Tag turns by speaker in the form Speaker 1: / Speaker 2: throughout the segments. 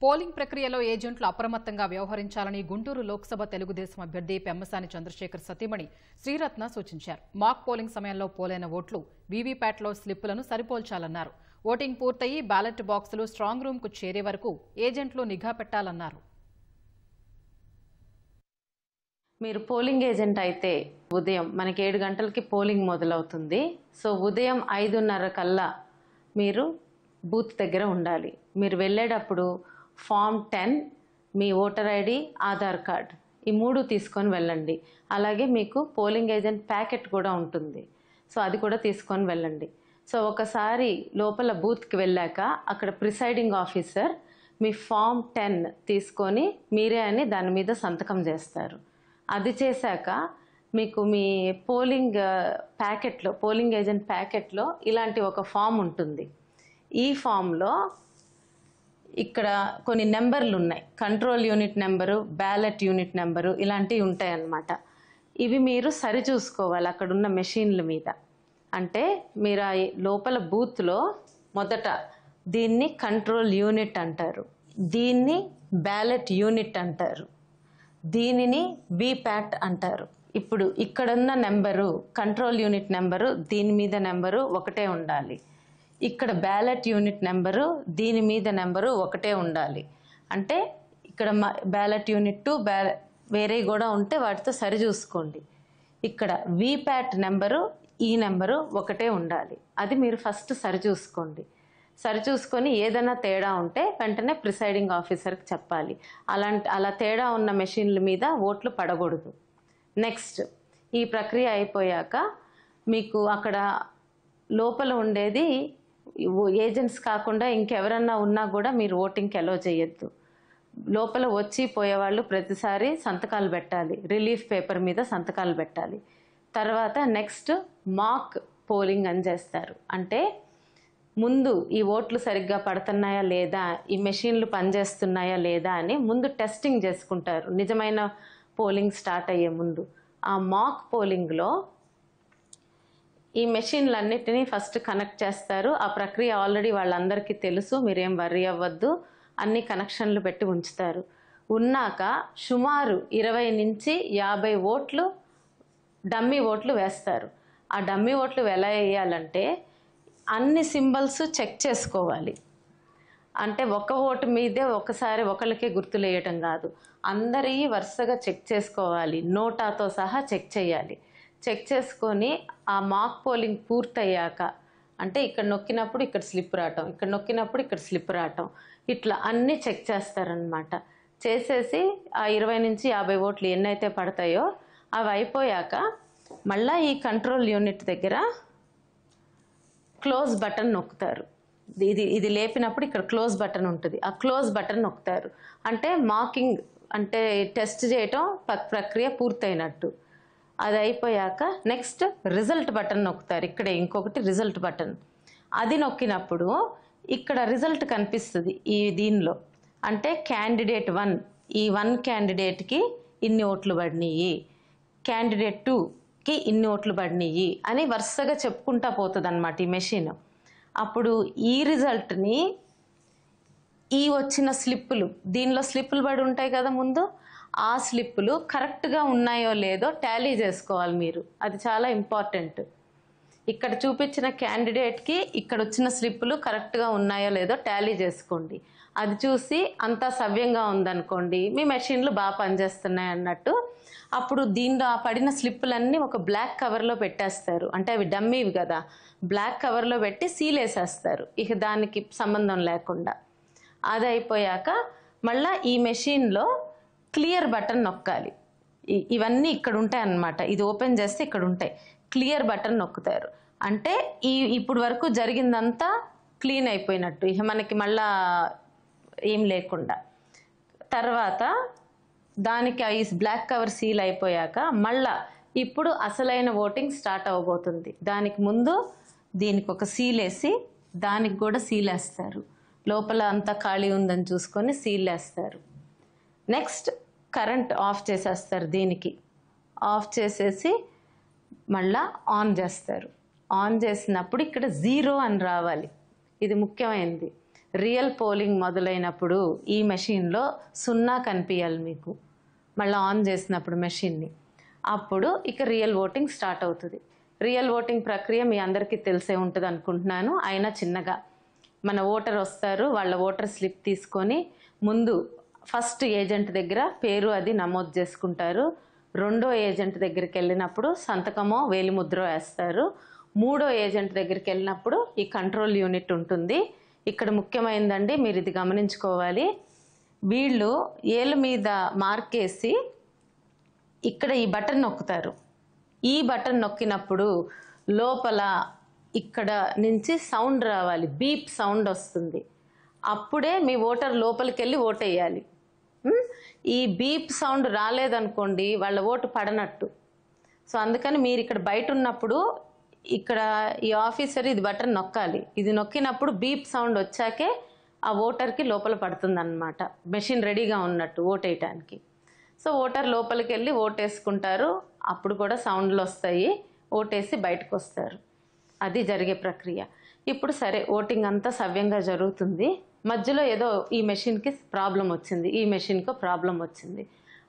Speaker 1: Polling ప్రక్రియలో ఏజెంట్లు అప్రమత్తంగా వ్యవహరించాలని గుంటూరు లోక్సభ తెలుగుదేశం అభ్యర్థి పెమ్మసాని చంద్రశేఖర్ సతీమణి శ్రీరత్న సూచించారు. మాక్ పోలింగ్ సమయంలో పోలైన ఓట్లు వీవీప్యాట్లో స్లిప్పులను సరిపోల్చాలన్నారు. ఓటింగ్ పూర్తయి బ్యాలెట్ బాక్సులు స్ట్రాంగ్ రూమ్కు చేరే వరకు ఏజెంట్లు నిఘా పెట్టాలన్నారు.
Speaker 2: మీరు పోలింగ్ ఏజెంట్ అయితే ఉదయం మనకి 7 గంటలకి పోలింగ్ మొదలవుతుంది. సో ఉదయం 5:30 కల్లా మీరు బూత్ దగ్గర ఉండాలి. మీరు వెళ్ళేటప్పుడు ఫామ్ 10, మీ ఓటర్ ఐడి, ఆధార్ కార్డ్ ఈ 3 తీసుకొని వెళ్ళండి. అలాగే మీకు పోలింగ్ ఏజెంట్ ప్యాకెట్ కూడా ఉంటుంది. సో అది కూడా తీసుకొని వెళ్ళండి. సో ఒకసారి లోపల బూత్కి వెళ్ళాక అక్కడ ప్రిసైడింగ్ ఆఫీసర్ మీ ఫామ్ 10 తీసుకొని మీరే అని దాని మీద సంతకం చేస్తారు. అది చేశాక మీకు మీ పోలింగ్ ప్యాకెట్లో, పోలింగ్ ఏజెంట్ ప్యాకెట్లో ఇలాంటి ఒక ఫామ్ ఉంటుంది. ఈ ఫామ్లో ఇక్కడ కొన్ని నెంబర్లు ఉన్నాయి. Control unit number, ballot unit number ఇలాంటివి ఉంటాయి అన్నమాట. ఇవి మీరు సరి చూసుకోవాలి అక్కడున్న మెషిన్ల మీద. అంటే మీరు ఆ లోపల బూత్లో మొదట దీన్ని కంట్రోల్ యూనిట్ అంటారు, దీన్ని బ్యాలెట్ యూనిట్ అంటారు, దీనిని వీప్యాట్ అంటారు. ఇప్పుడు ఇక్కడున్న నెంబరు కంట్రోల్ యూనిట్ నెంబరు, దీని మీద నెంబరు ఒకటే ఉండాలి. ఇక్కడ బ్యాలెట్ యూనిట్ నెంబరు, దీని మీద నెంబరు ఒకటే ఉండాలి. అంటే ఇక్కడ బ్యాలెట్ యూనిట్ 2 వేరే కూడా ఉంటే వాటితో సరి చూసుకోండి. ఇక్కడ వీప్యాట్ నెంబరు, ఈ నెంబరు ఒకటే ఉండాలి. అది మీరు ఫస్ట్ సరి చూసుకోండి. సరి చూసుకొని ఏదైనా తేడా ఉంటే వెంటనే ప్రిసైడింగ్ ఆఫీసర్కి చెప్పాలి. అలా తేడా ఉన్న మెషిన్ల మీద ఓట్లు పడకూడదు. నెక్స్ట్ ఈ ప్రక్రియ అయిపోయాక మీకు అక్కడ లోపల ఉండేది ఏజెంట్స్ కాకుండా ఇంకెవరన్నా ఉన్నా కూడా మీరు ఓటింగ్కి అలో చేయొద్దు. లోపల వచ్చి పోయేవాళ్ళు ప్రతిసారి సంతకాలు పెట్టాలి, రిలీఫ్ పేపర్ మీద సంతకాలు పెట్టాలి. తర్వాత నెక్స్ట్ మాక్ పోలింగ్ అని చేస్తారు. అంటే ముందు ఈ ఓట్లు సరిగ్గా పడుతున్నాయా లేదా, ఈ మెషిన్లు పనిచేస్తున్నాయా లేదా అని ముందు టెస్టింగ్ చేసుకుంటారు నిజమైన పోలింగ్ స్టార్ట్ అయ్యే ముందు. ఆ మాక్ పోలింగ్లో ఈ మెషిన్లన్నిటినీ ఫస్ట్ కనెక్ట్ చేస్తారు. ఆ ప్రక్రియ ఆల్రెడీ వాళ్ళందరికీ తెలుసు, మీరేం వర్రీ అవ్వద్దు. అన్ని కనెక్షన్లు పెట్టి ఉంచుతారు. ఉన్నాక సుమారు 20 నుంచి 50 ఓట్లు డమ్మీ ఓట్లు వేస్తారు. ఆ డమ్మీ ఓట్లు ఎలా వేయాలంటే అన్ని సింబల్స్ చెక్ చేసుకోవాలి. అంటే ఒక ఓటు మీదే ఒకసారి ఒకళ్ళకే గుర్తులు వేయటం కాదు, అందరి వరుసగా చెక్ చేసుకోవాలి. నోటాతో సహా చెక్ చేయాలి. చెక్ చేసుకొని ఆ మాక్ పోలింగ్ పూర్తయ్యాక, అంటే ఇక్కడ నొక్కినప్పుడు ఇక్కడ స్లిప్ రావటం, ఇక్కడ నొక్కినప్పుడు ఇక్కడ స్లిప్ రావటం, ఇట్లా అన్నీ చెక్ చేస్తారనమాట. చేసేసి ఆ 20 నుంచి 50 ఓట్లు ఎన్నైతే పడతాయో అవి అయిపోయాక మళ్ళీ ఈ కంట్రోల్ యూనిట్ దగ్గర క్లోజ్ బటన్ నొక్కుతారు. ఇది లేపినప్పుడు ఇక్కడ క్లోజ్ బటన్ ఉంటుంది. ఆ క్లోజ్ బటన్ నొక్కుతారు. అంటే మాకింగ్ అంటే టెస్ట్ చేయటం ప్రక్రియ పూర్తయినట్టు. అది అయిపోయాక నెక్స్ట్ రిజల్ట్ బటన్ నొక్కుతారు. ఇక్కడే ఇంకొకటి రిజల్ట్ బటన్. అది నొక్కినప్పుడు ఇక్కడ రిజల్ట్ కనిపిస్తుంది దీనిలో. అంటే క్యాండిడేట్ 1, ఈ 1 క్యాండిడేట్కి ఇన్ని ఓట్లు పడినాయి, క్యాండిడేట్ 2కి ఇన్ని ఓట్లు పడినాయి అని వరుసగా చెప్పుకుంటా పోతుంది అన్నమాట ఈ మెషిన్. అప్పుడు ఈ రిజల్ట్ని ఈ వచ్చిన స్లిప్పులు, దీనిలో స్లిప్పులు పడి ఉంటాయి కదా ముందు, ఆ స్లిప్పులు కరెక్ట్గా ఉన్నాయో లేదో టాలీ చేసుకోవాలి మీరు. అది చాలా ఇంపార్టెంట్. ఇక్కడ చూపించిన క్యాండిడేట్కి ఇక్కడ వచ్చిన స్లిప్పులు కరెక్ట్గా ఉన్నాయో లేదో టాలీ చేసుకోండి. అది చూసి అంతా సవ్యంగా ఉందనుకోండి, మీ మెషిన్లు బాగా పనిచేస్తున్నాయి అన్నట్టు. అప్పుడు దీనిలో పడిన స్లిప్పులన్నీ ఒక బ్లాక్ కవర్లో పెట్టేస్తారు. అంటే అవి డమ్మీవి కదా, బ్లాక్ కవర్లో పెట్టి సీల్ వేసేస్తారు, ఇక దానికి సంబంధం లేకుండా. అది అయిపోయాక మళ్ళీ ఈ మెషిన్లో క్లియర్ బటన్ నొక్కాలి. ఇవన్నీ ఇక్కడ ఉంటాయి అన్నమాట. ఇది ఓపెన్ చేస్తే ఇక్కడ ఉంటాయి. క్లియర్ బటన్ నొక్కుతారు. అంటే ఇప్పుడు వరకు జరిగిందంతా క్లీన్ అయిపోయినట్టు, ఇక మనకి మళ్ళా ఏం లేకుండా. తర్వాత దానికి ఈ బ్లాక్ కవర్ సీల్ అయిపోయాక మళ్ళా ఇప్పుడు అసలైన ఓటింగ్ స్టార్ట్ అవ్వబోతుంది. దానికి ముందు దీనికి ఒక సీల్ వేసి దానికి కూడా సీల్ వేస్తారు. లోపల అంతా ఖాళీ ఉందని చూసుకొని సీల్ వేస్తారు. నెక్స్ట్ కరెంట్ ఆఫ్ చేసేస్తారు. దీనికి ఆఫ్ చేసేసి మళ్ళా ఆన్ చేస్తారు. ఆన్ చేసినప్పుడు ఇక్కడ 0 అని రావాలి. ఇది ముఖ్యమైనది. రియల్ పోలింగ్ మొదలైనప్పుడు ఈ మెషిన్లో 0 కనిపించాలి మీకు. మళ్ళీ ఆన్ చేసినప్పుడు మెషిన్ని అప్పుడు ఇక రియల్ ఓటింగ్ స్టార్ట్ అవుతుంది. రియల్ ఓటింగ్ ప్రక్రియ మీ అందరికీ తెలిసే ఉంటుంది అనుకుంటున్నాను. అయినా చిన్నగా మన ఓటర్ వస్తారు, వాళ్ళ ఓటర్ స్లిప్ తీసుకొని ముందు ఫస్ట్ ఏజెంట్ దగ్గర పేరు అది నమోదు చేసుకుంటారు. రెండో ఏజెంట్ దగ్గరికి వెళ్ళినప్పుడు సంతకమో వేలిముద్ర వేస్తారు. మూడో ఏజెంట్ దగ్గరికి వెళ్ళినప్పుడు ఈ కంట్రోల్ యూనిట్ ఉంటుంది. ఇక్కడ ముఖ్యమైనదండి, మీరు ఇది గమనించుకోవాలి. వీళ్ళు ఏళ్ళ మీద మార్కేసి ఇక్కడ ఈ బటన్ నొక్కుతారు. ఈ బటన్ నొక్కినప్పుడు లోపల ఇక్కడ నుంచి సౌండ్ రావాలి, బీప్ సౌండ్ వస్తుంది. అప్పుడే మీ ఓటర్ లోపలికి వెళ్ళి ఓటు వేయాలి. ఈ బీప్ సౌండ్ రాలేదనుకోండి వాళ్ళ ఓటు పడనట్టు. సో అందుకని మీరు ఇక్కడ బయట ఉన్నప్పుడు ఇక్కడ ఈ ఆఫీసర్ ఇది బటన్ నొక్కాలి. ఇది నొక్కినప్పుడు బీప్ సౌండ్ వచ్చాకే ఆ ఓటర్కి లోపల పడుతుంది అన్నమాట, మెషిన్ రెడీగా ఉన్నట్టు ఓటు వేయటానికి. సో ఓటర్ లోపలికి వెళ్ళి ఓటేసుకుంటారు. అప్పుడు కూడా సౌండ్లు వస్తాయి, ఓటేసి బయటకు వస్తారు. అది జరిగే ప్రక్రియ. ఇప్పుడు సరే ఓటింగ్ అంతా సవ్యంగా జరుగుతుంది. మధ్యలో ఏదో ఈ మెషిన్కి ప్రాబ్లం వచ్చింది, ఈ మెషిన్కి ప్రాబ్లం వచ్చింది.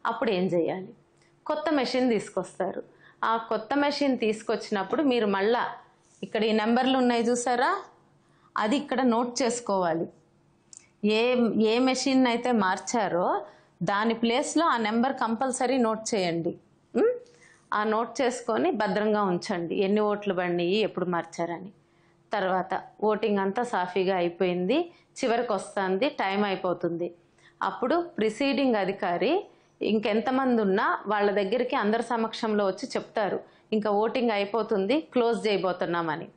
Speaker 2: అప్పుడు ఏం చేయాలి? కొత్త మెషిన్ తీసుకొస్తారు. ఆ కొత్త మెషిన్ తీసుకొచ్చినప్పుడు మీరు మళ్ళా ఇక్కడ ఈ నెంబర్లు ఉన్నాయి చూసారా, అది ఇక్కడ నోట్ చేసుకోవాలి. ఏ మెషిన్ అయితే మార్చారో దాని ప్లేస్లో ఆ నెంబర్ కంపల్సరీ నోట్ చేయండి. ఆ నోట్ చేసుకొని భద్రంగా ఉంచండి, ఎన్ని ఓట్లు పడినాయి, ఎప్పుడు మార్చారని. తర్వాత ఓటింగ్ అంతా సాఫీగా అయిపోయింది, చివరికి వస్తుంది, టైం అయిపోతుంది. అప్పుడు ప్రిసీడింగ్ అధికారి ఇంకెంతమంది ఉన్నా వాళ్ళ దగ్గరికి అందరి సమక్షంలో వచ్చి చెప్తారు, ఇంకా ఓటింగ్ అయిపోతుంది, క్లోజ్ చేయబోతున్నామని.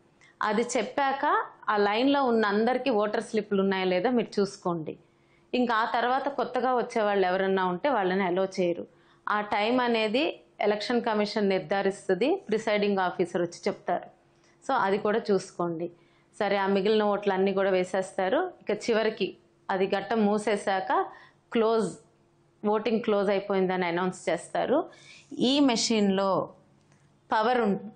Speaker 2: అది చెప్పాక ఆ లైన్లో ఉన్న అందరికీ ఓటర్ స్లిప్లు ఉన్నాయో లేదో మీరు చూసుకోండి. ఇంకా ఆ తర్వాత కొత్తగా వచ్చే వాళ్ళు ఎవరన్నా ఉంటే వాళ్ళని అలో చేయరు. ఆ టైం అనేది ఎలక్షన్ కమిషన్ నిర్ధారిస్తుంది, ప్రిసైడింగ్ ఆఫీసర్ వచ్చి చెప్తారు. సో అది కూడా చూసుకోండి. సరే, ఆ మిగిలిన ఓట్లు అన్నీ కూడా వేసేస్తారు. ఇక చివరికి అది గట్టం మూసేశాక ఓటింగ్ క్లోజ్ అయిపోయిందని అనౌన్స్ చేస్తారు. ఈ మెషిన్లో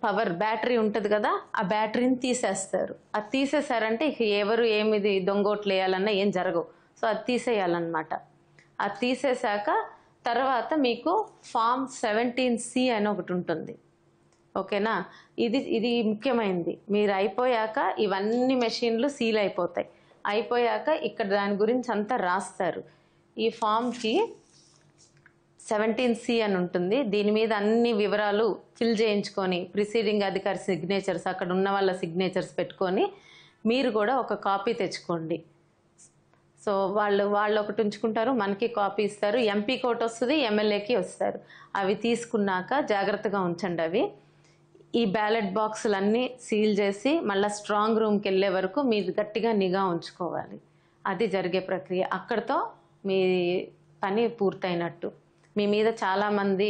Speaker 2: పవర్ బ్యాటరీ ఉంటుంది కదా, ఆ బ్యాటరీని తీసేస్తారు. అది తీసేశారంటే ఇక ఎవరు ఏమిది దొంగోట్లు వేయాలన్నా ఏం జరగవు. సో అది తీసేయాలన్నమాట. అది తీసేశాక తర్వాత మీకు ఫామ్ 17C అని ఒకటి ఉంటుంది. ఓకేనా? ఇది ముఖ్యమైనది. మీరు అయిపోయాక ఇవన్నీ మెషిన్లు సీల్ అయిపోతాయి. అయిపోయాక ఇక్కడ దాని గురించి అంతా రాస్తారు. ఈ ఫామ్కి 17C అని ఉంటుంది. దీని మీద అన్ని వివరాలు ఫిల్ చేయించుకొని ప్రిసీడింగ్ అధికారి సిగ్నేచర్స్, అక్కడ ఉన్న వాళ్ళ సిగ్నేచర్స్ పెట్టుకొని మీరు కూడా ఒక కాపీ తెచ్చుకోండి. సో వాళ్ళు ఒకటి ఉంచుకుంటారు, మనకి కాపీ ఇస్తారు. ఎంపీకి ఒకటి వస్తుంది, ఎమ్మెల్యేకి వస్తారు. అవి తీసుకున్నాక జాగ్రత్తగా ఉంచండి. అవి ఈ బ్యాలెట్ బాక్సులన్నీ సీల్ చేసి మళ్ళీ స్ట్రాంగ్ రూమ్కి వెళ్ళే వరకు మీరు గట్టిగా నిఘా ఉంచుకోవాలి. అది జరిగే ప్రక్రియ. అక్కడితో మీ పని పూర్తయినట్టు. మీ మీద చాలామంది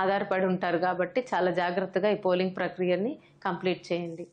Speaker 2: ఆధారపడి ఉంటారు కాబట్టి చాలా జాగ్రత్తగా ఈ పోలింగ్ ప్రక్రియని కంప్లీట్ చేయండి.